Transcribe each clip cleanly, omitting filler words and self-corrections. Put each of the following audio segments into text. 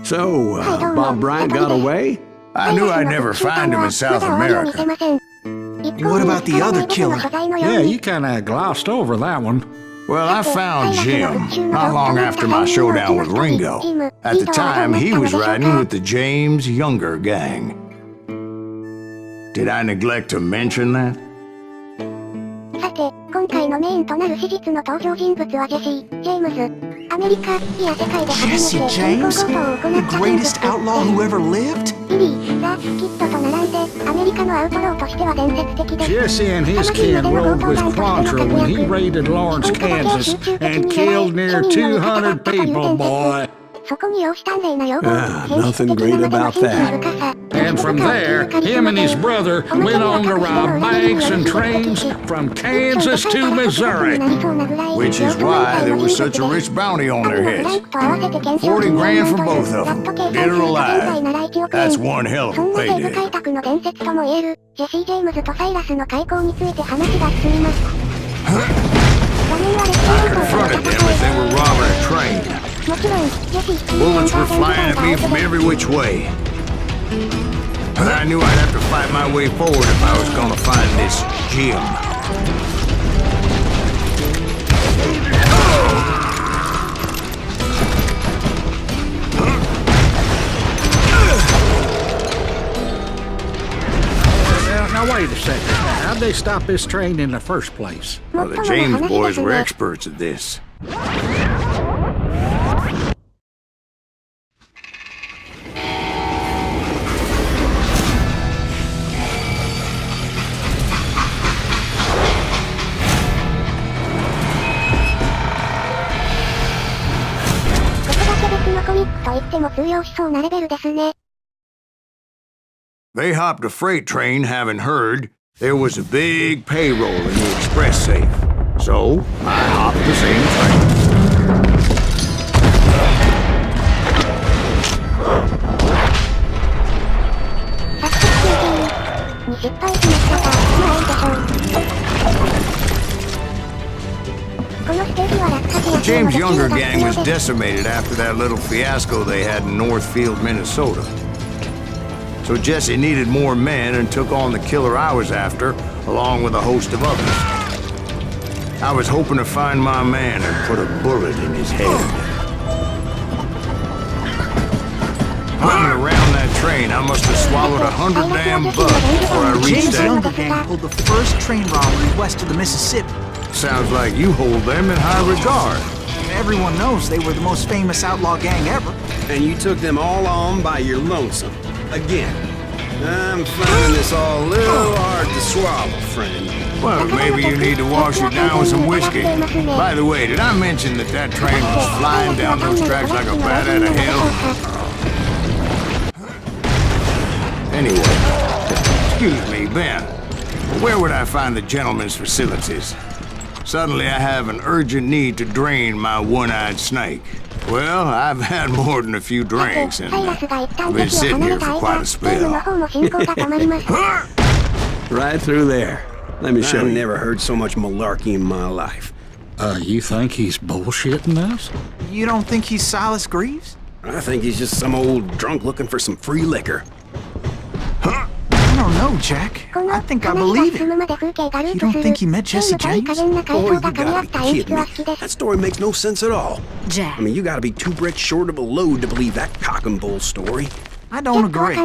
So, Bob Bryant got away? I knew I'd never find him in South America. What about the other killer? Yeah, you kinda glossed over that one. Well, I found Jim not long after my showdown with Ringo. At the time, he was riding with the James Younger gang. Did I neglect to mention that? さて、今回のメインとなる史実の登場人物はジェシー・ジェームズ。アメリカ、いや世界で初めて Jesse 銀行 James? 強盗を行った The 人物 greatest outlaw who ever lived? ビリー、ザ・キッドと並んで、アメリカのアウトローとしては伝説的です。 Jesse and his kid rode with Quantrill when he raided Lawrence, Kansas, and killed near 200 people, boy. そこに容姿端麗な容貌、 nothing great about that. And from there, him and his brother went on to rob banks and trains from Kansas to Missouri. Which is why there was such a rich bounty on their heads. 40 grand for both of them, dead or alive. That's one hell of そん a な西部 payday. 開拓の伝説とも言える、ジェシー・ジェームズとサイラスの開口について話が進みます。画面は歴史 I の confronted them as they were robbing a train. もちろん、ジェシー Bullets were flying at me from every which way. But I knew I'd have to fight my way forward if I was gonna find this Jim. Now wait a second. How'd they stop this train in the first place? Well, the James boys were experts at this. They hopped a freight train, having heard there was a big payroll in the express safe. So, I hopped the same train. The James Younger gang was decimated after that little fiasco they had in Northfield, Minnesota. So Jesse needed more men and took on the killer I was after, along with a host of others. I was hoping to find my man and put a bullet in his head. Hunting around that train, I must have swallowed 100 damn bugs before I reached James that. Younger gang pulled the first train robbery west of the Mississippi. Sounds like you hold them in high regard. Everyone knows they were the most famous outlaw gang ever. And you took them all on by your lonesome. Again. I'm finding this all a little hard to swallow, friend. Well, maybe you need to wash it down with some whiskey. By the way, did I mention that that train was flying down those tracks like a bat out of hell? Anyway, excuse me, Ben. Where would I find the gentleman's facilities? Suddenly I have an urgent need to drain my one-eyed snake. Well, I've had more than a few drinks, and I've been sitting here for quite a spell. Right through there. Let me show you. I've never heard so much malarkey in my life. You think he's bullshitting us? You don't think he's Silas Greaves? I think he's just some old drunk looking for some free liquor. I don't know, Jack. I think I believe it. You don't think he met Jesse James? Boy, you gotta be kidding me. That story makes no sense at all. Jack. I mean, you gotta be two bricks short of a load to believe that cock and bull story. I don't agree.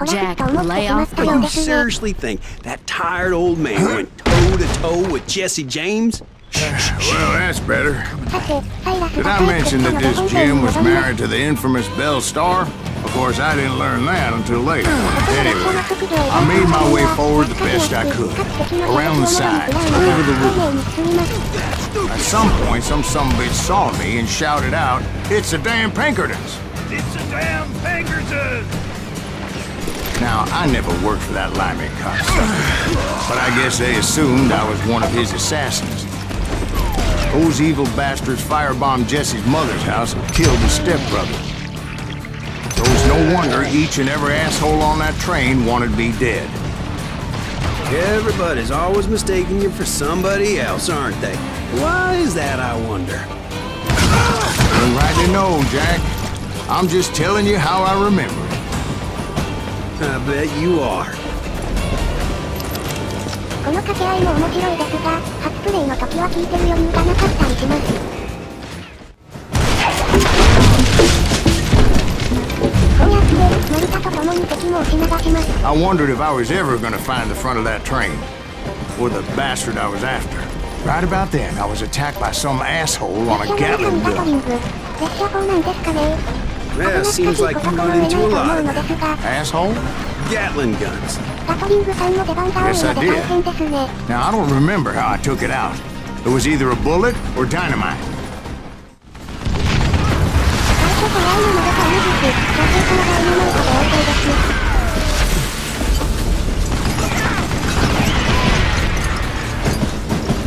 Jack, lay off the You seriously think that tired old man went toe-to-toe with Jesse James? Well, that's better. Did I mention that this Jim was married to the infamous Belle Starr? Of course, I didn't learn that until later. Anyway, I made my way forward the best I could. Around the sides, over the roof. At some point, some sumbitch saw me and shouted out, "It's the damn Pinkertons!" It's the damn Pinkertons! Now, I never worked for that limey cocksucker, but I guess they assumed I was one of his assassins. Those evil bastards firebombed Jesse's mother's house and killed his stepbrother. So it's no wonder each and every asshole on that train wanted me dead. Everybody's always mistaking you for somebody else, aren't they? Why is that, I wonder? You rightly know, Jack. I'm just telling you how I remember it. I bet you are. この掛け合いも面白いですが、初プレイの時は聞いてる余裕がなかったりします。こうやって丸太と共に敵も押し流します。 I wondered if I was ever gonna find the front of that train. Or the bastard I was after. Right about then, I was attacked by some asshole on a Gatling gun. 列車砲なんですかね。 Yeah, seems like you run into a lot of them. Asshole? Gatling guns. ガトリングさんの出番が多いので大変ですね。 Now, I don't remember how I took it out. It was either a bullet or dynamite. 最初怖いのまだか無実、女性からダイナマイトで OK です。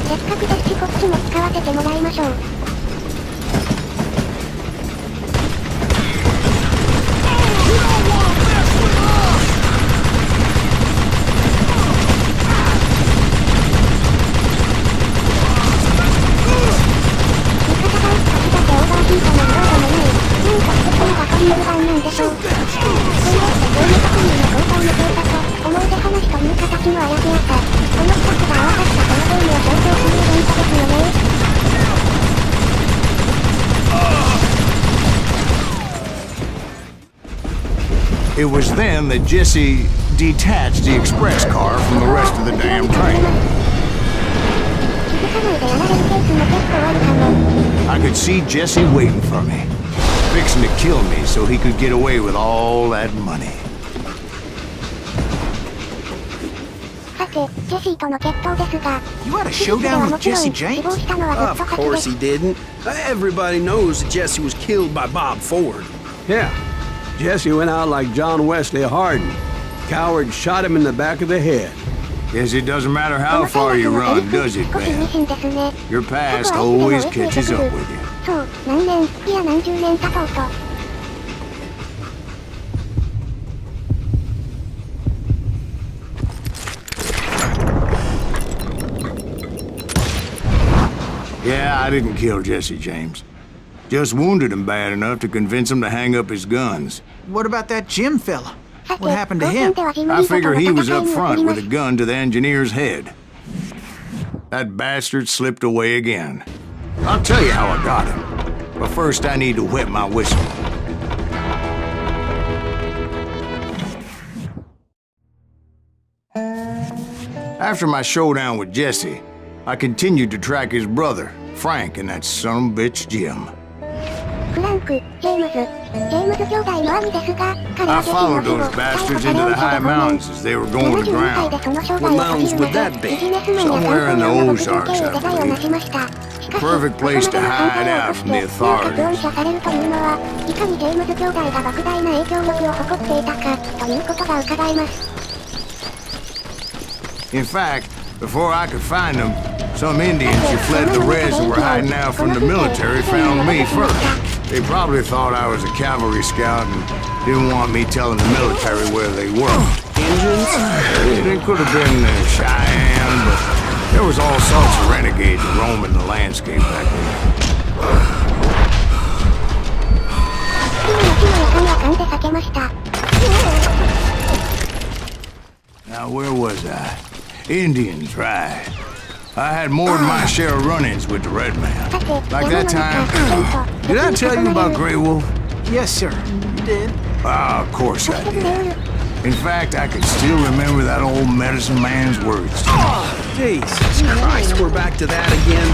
せっかくですしこっちも使わせてもらいましょう。 It was then that Jesse detached the express car from the rest of the damn train. I could see Jesse waiting for me, fixing to kill me so he could get away with all that money. さて、ジェシーとの決闘ですが、 You had a showdown with Jesse James? 死亡したのはずっ Of と先で course す。 he didn't. Everybody knows that Jesse was killed by Bob Ford. Yeah. Jesse went out like John Wesley Hardin. Coward shot him in the back of the head. Guess it doesn't matter how far you run, does it, man? Your past always catches up with you. そう、何年、いや何十年経とうと。 Yeah, I didn't kill Jesse James. Just wounded him bad enough to convince him to hang up his guns. What about that Jim fella? What happened to him? I figure he was up front with a gun to the engineer's head. That bastard slipped away again. I'll tell you how I got him. But first I need to wet my whistle. After my showdown with Jesse, I continued to track his brother, Frank, and that son of a bitch Jim. フランク、ジェームズ兄弟の兄ですが、彼 I はジェシー followed の死後、 those 逮 bastards 捕さ into れ the る high けど mountains as they were going to 72歳 drown. でその生涯を閉じるので、ビジネスマンや Somewhere in the 観光業の Ozarks, 武人系 I で代を成しました。しかし、ここま Perfect で place の to 犯 hide 罪を out 起こ from the して、なぜ authorities. 恩赦されるというのは、いかにジェームズ兄弟が莫大な影響力を誇っていたか、ということが伺えます。 In fact, before I could find them, some Indians who fled the res and were hiding out from the military found me first. They probably thought I was a cavalry scout and didn't want me telling the military where they were. Indians? It could have been Cheyenne, but there was all sorts of renegades roaming the landscape back then. 木の夜間は勘で避けました。 Now, where was I? Indians, right. I had more than my share of run-ins with the red man. Like that time. Did I tell you about Grey Wolf? Yes, sir. You did. Ah, of course I did. In fact, I can still remember that old medicine man's words. Jesus Christ, we're back to that again.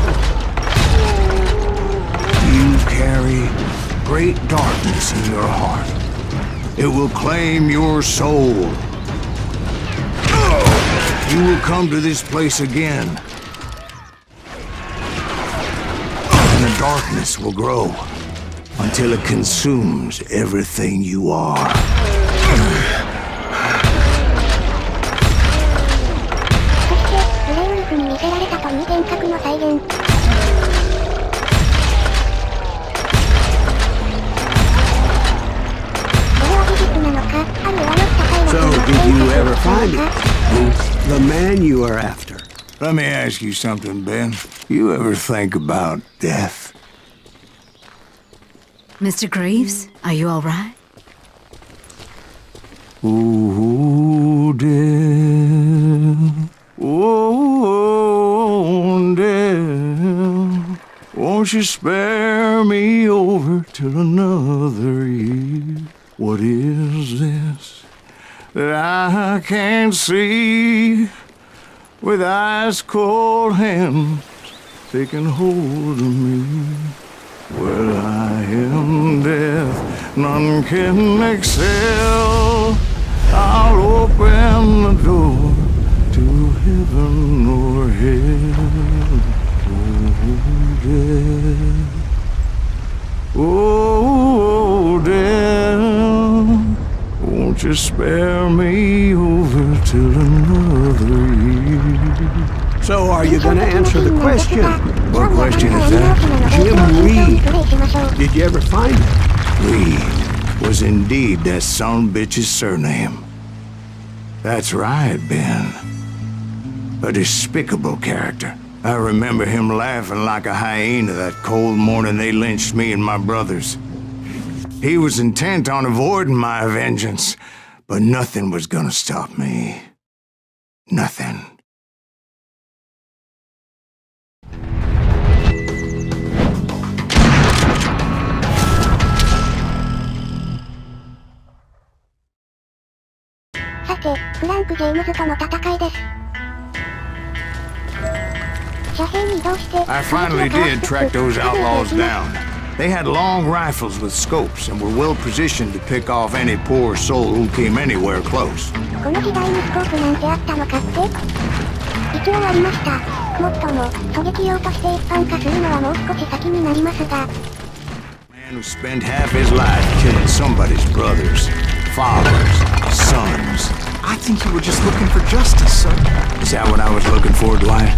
You carry great darkness in your heart. It will claim your soul. You will come to this place again. And the darkness will grow until it consumes everything you are. そして、グレイウルフに見せられたという幻覚の再現。 So, did you ever find it? The man you are after. Let me ask you something, Ben. You ever think about death? Mr. Greaves, are you all right? Oh, dear. Oh, dear. Won't you spare me over till another year? What is this that I can't see with ice cold hands taking hold of me? Well, I am death, none can excel. I'll open the door to heaven or hell. Oh, death, won't you spare me over till another year? So are you gonna answer the question? What question is that? Jim Reed. Did you ever find him? Reed was indeed that son bitch's surname. That's right, Ben. A despicable character. I remember him laughing like a hyena that cold morning they lynched me and my brothers. He was intent on avoiding my vengeance, but nothing was gonna stop me. Nothing.フランク・ジェームズとの戦いです。車線に移動して、I finally did track those outlaws down. They had long rifles with scopes and were well positioned to pick off any poor soul who came anywhere close. この時代にスコープなんてあったのかって？一応ありました。もっとも、狙撃用として一般化するのはもう少し先になりますが。Man who spent half his life killing somebody's brothers, fathers, sons. I think you were just looking for justice, sir. Is that what I was looking for, Dwight?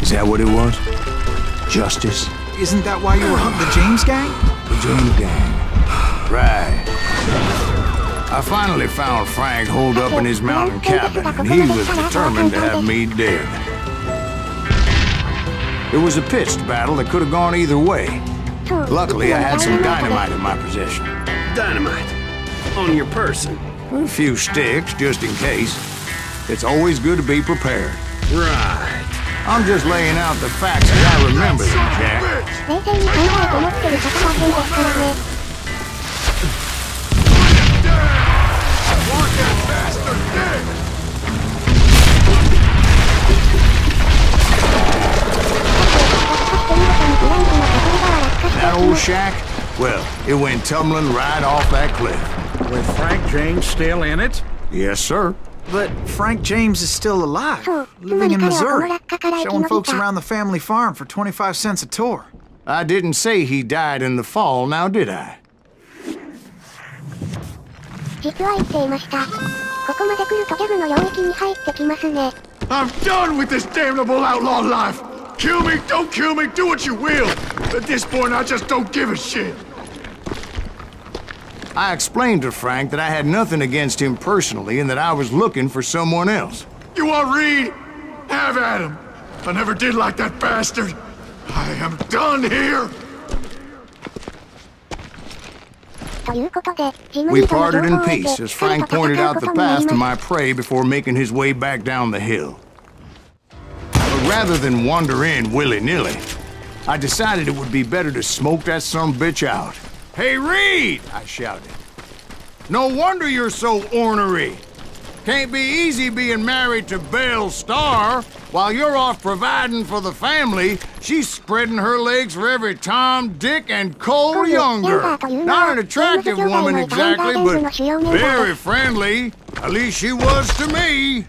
Is that what it was? Justice? Isn't that why you were hunting the James gang? The James gang. Right. I finally found Frank holed up in his mountain cabin, and he was determined to have me dead. It was a pitched battle that could have gone either way. Luckily, I had some dynamite in my possession. Dynamite? On your person? A few sticks, just in case. It's always good to be prepared. Right. I'm just laying out the facts as I remember them, Jack. 冷静に考えて持ってる方は変ですからね。That old shack? Well, it went tumbling right off that cliff. With Frank James still in it? Yes, sir. But Frank James is still alive, living in Missouri, showing folks around the family farm for 25 cents a tour. I didn't say he died in the fall, now did I? 実は言っていました。ここまで来るとギャグの領域に入ってきますね。I'm done with this damnable outlaw life! Kill me, don't kill me, do what you will! At this point, I just don't give a shit! I explained to Frank that I had nothing against him personally and that I was looking for someone else. You want Reed? Have at him! I never did like that bastard! I am done here! We parted in peace as Frank pointed out the path to my prey before making his way back down the hill. But rather than wander in willy-nilly, I decided it would be better to smoke that sumbitch out. Hey, Reed! I shouted. No wonder you're so ornery. Can't be easy being married to Belle Starr. While you're off providing for the family, she's spreading her legs for every Tom, Dick, and Cole Younger. Not an attractive woman exactly, but very friendly. At least she was to me.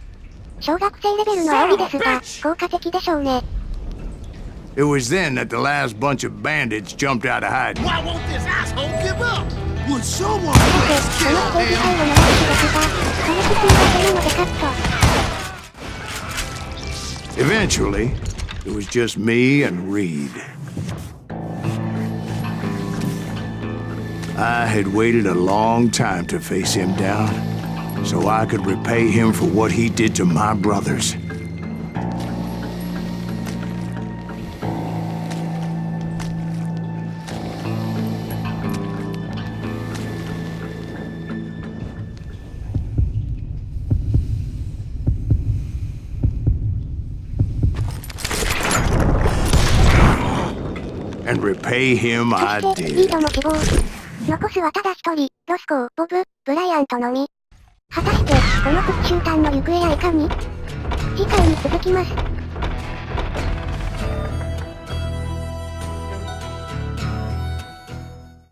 It was then that the last bunch of bandits jumped out of hiding. Why won't this asshole give up? Would someone please kill him? Eventually, it was just me and Reed. I had waited a long time to face him down, so I could repay him for what he did to my brothers. and repay him そ I して、リー did. ドも死亡。残すはただ一人、ロスコー、ボブ、ブライアントのみ。果たして、この復讐隊の行方やいかに？次回に続きます。